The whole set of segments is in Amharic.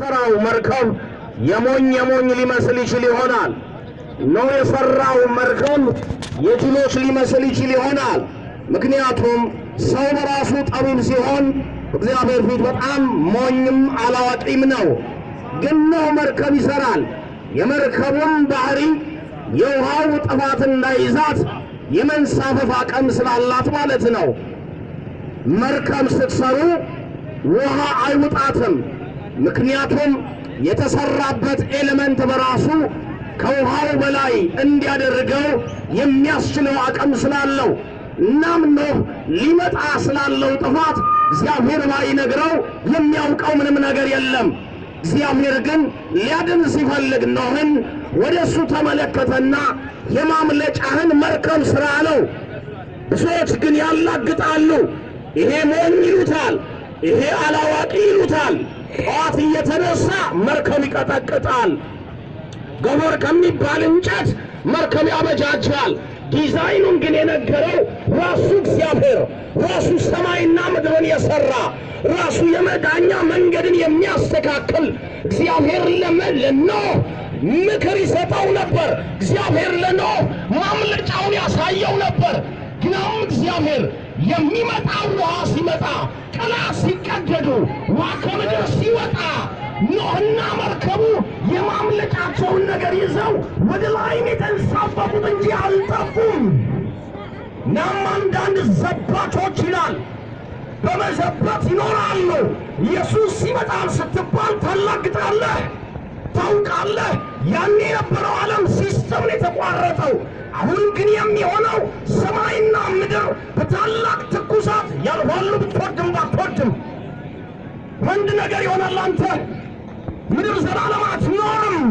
የሚሰራው መርከብ የሞኝ ሊመስል ይችል ይሆናል። ኖህ የሰራው መርከብ የጅሎች ሊመስል ይችል ይሆናል። ምክንያቱም ሰው በራሱ ጠቢብ ሲሆን እግዚአብሔር ፊት በጣም ሞኝም አላዋቂም ነው። ግን ኖህ መርከብ ይሰራል። የመርከቡም ባህሪ የውሃው ጥፋት እንዳይዛት የመንሳፈፍ አቅም ስላላት ማለት ነው። መርከብ ስትሰሩ ውሃ አይውጣትም። ምክንያቱም የተሰራበት ኤሌመንት በራሱ ከውሃው በላይ እንዲያደርገው የሚያስችለው አቅም ስላለው እናም ኖህ ሊመጣ ስላለው ጥፋት እግዚአብሔር ባይነግረው የሚያውቀው ምንም ነገር የለም። እግዚአብሔር ግን ሊያድን ሲፈልግ ኖህን ወደሱ ተመለከተና የማምለጫህን መርከብ ስራ አለው። ብዙዎች ግን ያላግጣሉ። ይሄ ሞኝ ይሉታል፣ ይሄ አላዋቂ ይሉታል። ጠዋት እየተነሳ መርከብ ይቀጠቅጣል። ገበር ከሚባል እንጨት መርከብ ያበጃጃል። ዲዛይኑን ግን የነገረው ራሱ እግዚአብሔር፣ ራሱ ሰማይና ምድርን የሰራ ራሱ የመዳኛ መንገድን የሚያስተካክል እግዚአብሔር ለኖህ ምክር ይሰጠው ነበር። እግዚአብሔር ለኖህ ማምለጫውን ያሳየው ነበር። ግናም እግዚአብሔር የሚመጣው ውሃ ሲመጣ ቀላት ሲቀደዱ ውሃ ከምድር ሲወጣ ኖህና መርከቡ የማምለጫቸውን ነገር ይዘው ወደ ላይ የተንሳፈፉት እንጂ አልጠፉም። እናም አንዳንድ ዘባቾች ይላል በመዘበት ይኖራሉ። ኢየሱስ ሲመጣል ስትባል ታላግጣለህ፣ ታውቃለህ። ያኔ የነበረው ዓለም ሲስተም የተቋረጠው። አሁን ግን የሚሆነው ሰማይና ምድር በታላቅ ትኩሳት ያልፋሉ። ብትወድም ባትወድም ወንድ ነገር ይሆናል። አንተ ምድር ዘላለም አትኖርም።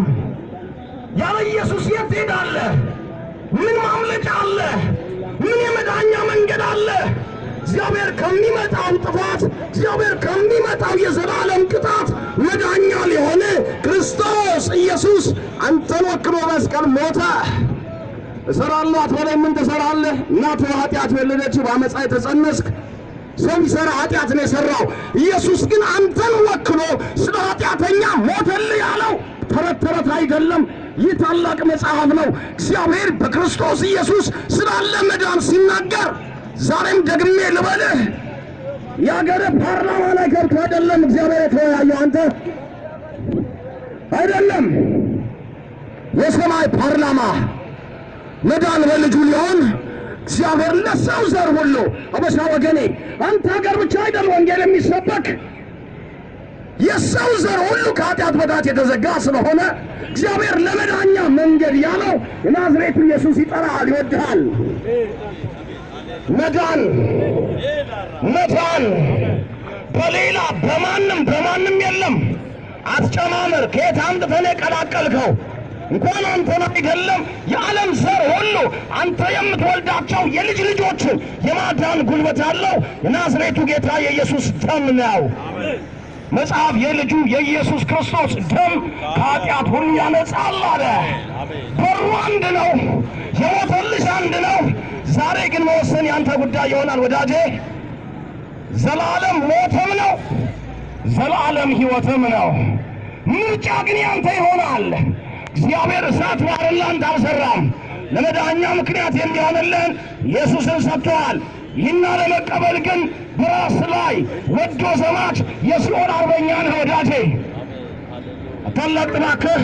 ያለ ኢየሱስ የት ትሄዳለህ? ምን ማምለጫ አለ? ምን የመዳኛ መንገድ አለ? እግዚአብሔር ከሚመጣው ጥፋት፣ እግዚአብሔር ከሚመጣው የዘላለም ቅጣት መዳኛ ሊሆን ክርስቶስ ኢየሱስ አንተን ወክሎ መስቀል ሞተ። እሰራለሁ አትበለኝ። ምን ትሰራለህ? እናትህ ኃጢአት ወለደች፣ በአመፃ የተጸነስክ ሰው ይሰራ ኃጢአት ነው የሰራው። ኢየሱስ ግን አንተን ወክሎ ስለ ኃጢአተኛ ሞተልህ ያለው ተረት ተረት አይደለም። ይህ ታላቅ መጽሐፍ ነው። እግዚአብሔር በክርስቶስ ኢየሱስ ስላለ መዳን ሲናገር ዛሬም ደግሜ ልበልህ፣ የአገር ፓርላማ ላይ ገብቶ አይደለም እግዚአብሔር የተወያየው፣ አንተ አይደለም። የሰማይ ፓርላማ መዳን በልጁ ሊሆን እግዚአብሔር ለሰው ዘር ሁሉ አበሻ ወገኔ፣ አንተ ሀገር ብቻ አይደል ወንጌል የሚሰበክ የሰው ዘር ሁሉ ከኃጢአት በታች የተዘጋ ስለሆነ እግዚአብሔር ለመዳኛ መንገድ ያለው የናዝሬቱ ኢየሱስ ይጠራሃል፣ ይወድሃል። መዳን በሌላ በማንም የለም። አትጨማምር። ከየት አምጥተህ የቀላቀልከው? እንኳን አንተን አይደለም የዓለም ዘር ሁሉ አንተ የምትወልዳቸው የልጅ ልጆችን የማዳን ጉልበት ያለው የናዝሬቱ ጌታ የኢየሱስ ደም ነው። መጽሐፍ የልጁ የኢየሱስ ክርስቶስ ደም ከኃጢአት ሁሉ ያነጻል አለ። በሩ አንድ ነው፣ የሞተልሽ አንድ ነው። ዛሬ ግን መወሰን ያንተ ጉዳይ ይሆናል ወዳጄ። ዘላለም ሞትም ነው፣ ዘላለም ሕይወትም ነው። ምርጫ ግን ያንተ ይሆናል። እግዚአብሔር እሳት ባህርን ላንተ አልሰራም። ለመዳኛ ምክንያት የሚሆንልን ኢየሱስን ሰጥቶሃል። ይህና ለመቀበል ግን በራስ ላይ ወዶ ዘማች የሲኦል አርበኛ ነህ ወዳጄ። ታላቅ እባክህ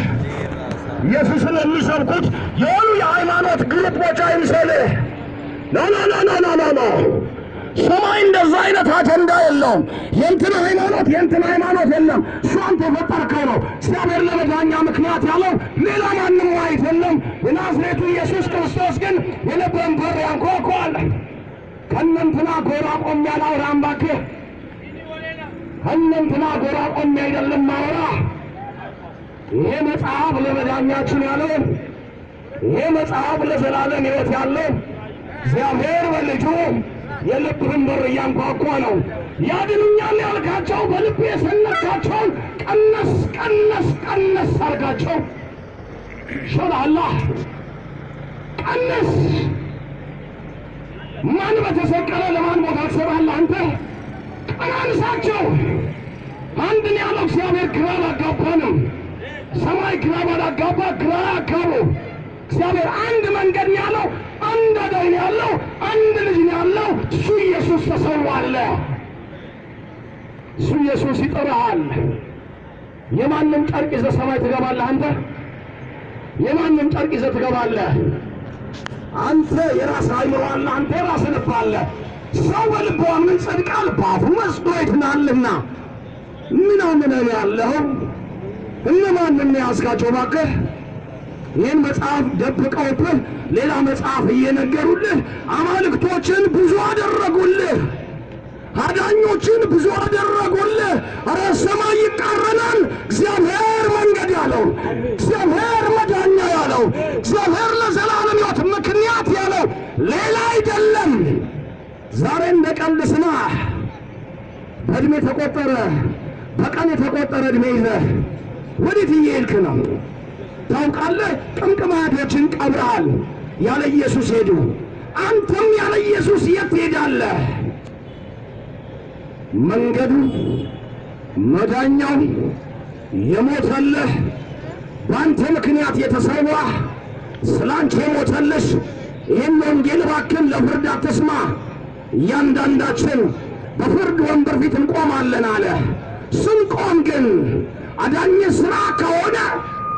ኢየሱስን የሚሰብኩት የሆኑ የሃይማኖት ግሩፖች አይምሰልህ። ኖ ሰማይ እንደዛ አይነት አጀንዳ የለውም። የእንትን ሃይማኖት የለም። እሱ አንተ የፈጠርከው ነው። እግዚአብሔር ለመዳኛ ምክንያት ያለው ሌላ ማንም አይደለም። የናዝሬቱ ኢየሱስ ክርስቶስ ግን የልብህን በር ያንኳኳል። ከእነንትና ጎራ ቆሜ አላወራም እባክህ። ከእነንትና ጎራ ቆሜ አይደለም ማወራ። ይሄ መጽሐፍ ለመዳኛችን ያለው፣ ይሄ መጽሐፍ ለዘላለም ሕይወት ያለው እግዚአብሔር በልጁ የልብህን በር እያንኳኳ ነው። ያድኑኛል ያልካቸው በልብ የሰነካቸውን ቀነስ አርጋቸው። ሾላላህ ቀነስ። ማን በተሰቀለ ለማን ቦታ ትሰራለህ አንተ? ቀናንሳቸው። አንድ ነው ያለው እግዚአብሔር። ግራ አላጋባንም። ሰማይ ግራ ባላጋባ ግራ ያጋቡ። እግዚአብሔር አንድ መንገድ ነው ያለው፣ አንድ አዳኝ ነው ያለው፣ አንድ ልጅ ነው ያለው። እሱ ኢየሱስ ተሰዋለ። እሱ ኢየሱስ ይጠራሃል። የማንም ጨርቅ ይዘህ ሰማይ ትገባለህ? አንተ የማንም ጨርቅ ይዘህ ትገባለህ? አንተ የራስህ አይምሮ አለ፣ አንተ የራስህ ልብ አለ። ሰው በልቡ ምን ጸድቃል? በአፉ መስሎ ይድናልና። ምን አምነህ ያለው? እነማንን ያዝጋቸው? እባክህ ይህን መጽሐፍ ደብቀውብህ ሌላ መጽሐፍ እየነገሩልህ አማልክቶችን ብዙ አደረጉልህ፣ አዳኞችን ብዙ አደረጉልህ። ኧረ ሰማይ ይቃረናል። እግዚአብሔር መንገድ ያለው፣ እግዚአብሔር መዳኛ ያለው፣ እግዚአብሔር ለዘላለም ሕይወት ምክንያት ያለው ሌላ አይደለም። ዛሬ እንደ ቀልድ ስማ። በዕድሜ ተቆጠረ፣ በቀን የተቆጠረ ዕድሜ ይዘህ ወዴት እየሄድክ ነው? ታውቃለህ? ቅምቅማቶችን ቀብረሃል። ያለ ኢየሱስ ሄዱ። አንተም ያለ ኢየሱስ የት ትሄዳለህ? መንገዱ መዳኛው የሞተልህ በአንተ ምክንያት የተሰዋ ስላንቺ የሞተልሽ ይህን ወንጌል እባክህን ለፍርድ አትስማ። እያንዳንዳችን በፍርድ ወንበር ፊት እንቆማለን አለ። ስንቆም ግን አዳኝ ሥራ ከሆነ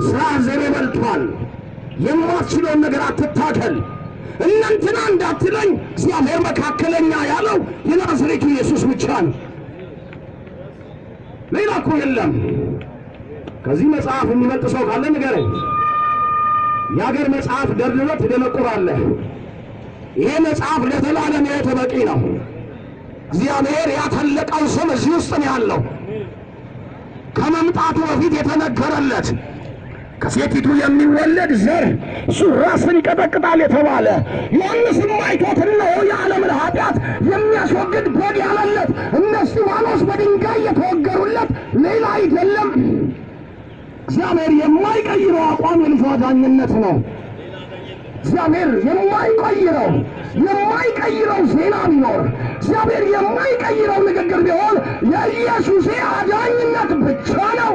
ሥራ ዘሮ በልቷል። የማትችለውን ነገር አትታከል። እናንተና እንዳትለኝ እግዚአብሔር መካከለኛ ያለው የናዝሬቱ ኢየሱስ ብቻ ነው። ሌላ እኮ የለም። ከዚህ መጽሐፍ የሚመልጥ ሰው ካለ ንገረኝ። የአገር መጽሐፍ ደርድረህ ትደነቁራለህ። ይሄ መጽሐፍ ለዘላለም ሕይወት በቂ ነው። እግዚአብሔር ያተለቀው ስም እዚህ ውስጥ ነው ያለው። ከመምጣቱ በፊት የተነገረለት ከሴቲቱ የሚወለድ ዘር እሱ ራስን ይቀጠቅጣል የተባለ ዮሐንስም አይቶት እነሆ የዓለምን ኃጢአት የሚያስወግድ በግ ያለለት እነ እስጢፋኖስ በድንጋይ የተወገሩለት ሌላ አይደለም። እግዚአብሔር የማይቀይረው አቋም የልጁ አዳኝነት ነው። እግዚአብሔር የማይቀይረው ዜና ቢኖር፣ እግዚአብሔር የማይቀይረው ንግግር ቢሆን የኢየሱስ አዳኝነት ብቻ ነው።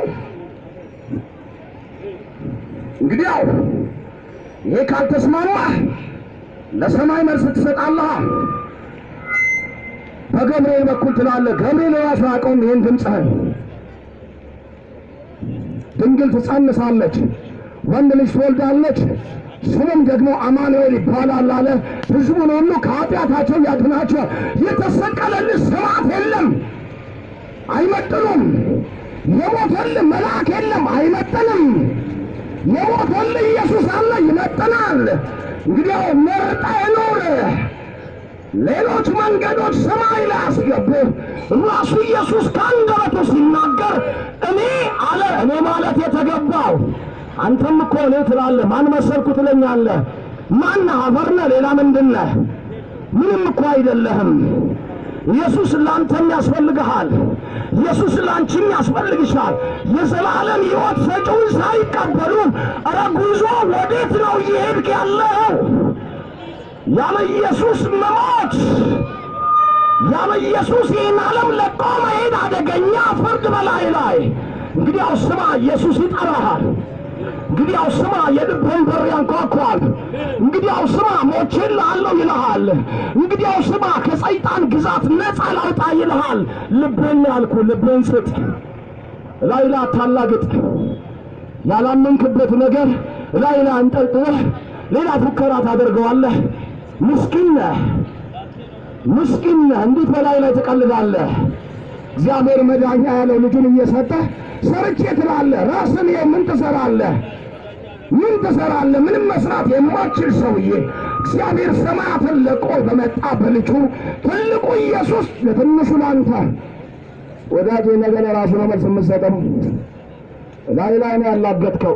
እንግዲያው ይሄ ካልተስማማህ ለሰማይ መልስ ትሰጣለህ። በገብርኤል በኩል ትላለህ። ገብርኤል ራሱ ያውቀውም ይህን ድምፅህን። ድንግል ትጸንሳለች፣ ወንድ ልጅ ትወልዳለች፣ ስሙም ደግሞ አማኑኤል ይባላል አለ። ሕዝቡን ሁሉ ከኃጢአታቸው ያድናቸው። የተሰቀለልህ ስርዓት የለም፣ አይመጥኑም። የሞተልህ መልአክ የለም፣ አይመጥንም። የሞተልህ ኢየሱስ አለ፣ ይመጥናል። እንግዲያው መርጠህ ኑር። ሌሎች መንገዶች ሰማይ ላይ አስገቡህ። ራሱ ኢየሱስ ከአንደበቱ ሲናገር እኔ አለ። እኔ ማለት የተገባው አንተም እኮ እኔ ትላለህ። ማን መሰልኩ ትለኛለህ። ማን አፈር ነህ? ሌላ ምንድን ነህ? ምንም እኮ አይደለህም። ኢየሱስ ለአንተም ያስፈልግሃል። ኢየሱስ ለአንቺም ያስፈልግሻል። የዘላለም ሕይወት ሰጪውን ሳይቀበሉ ኧረ ጉዞ ወዴት ነው እየሄድክ ያለው? ያለ ኢየሱስ መሞት፣ ያለ ኢየሱስ ይህን ዓለም ለቆ መሄድ አደገኛ ፍርድ በላይ ላይ። እንግዲያው ስማ፣ ኢየሱስ ይጠራሃል። እንግዲያው ስማ፣ የልብህን በር ያንኳኳል። እንግዲያው ስማ፣ ሞቼልሃለሁ ይልሃል። እንግዲያው ስማ፣ ከሰይጣን ግዛት ነፃ ላውጣ ይልሃል። ልብህን ያልኩ ልብህን ስጥ። ላይ ላይ አታላግጥ። ያላመንክበት ነገር ላይ ላይ አንጠልጥለህ ሌላ ፉከራ ታደርገዋለህ። ምስኪን ነህ፣ ምስኪን ነህ። እንዴት በላይ ላይ ትቀልዳለህ? እግዚአብሔር መዳኛ ያለው ልጁን እየሰጠህ ሰርቼ ትላለህ። ራስን ምን ትሰራለህ? ምን ትሰራለህ? ምንም መስራት የማትችል ሰውዬ እግዚአብሔር ሰማያትን ለቆ በመጣ በልጁ ትልቁ ኢየሱስ ለትንሹ ላንተ ወዳጄ ነገ ለራሱ ነው መልስ የምትሰጠው። ላይ ላይ ነው ያላገጥከው።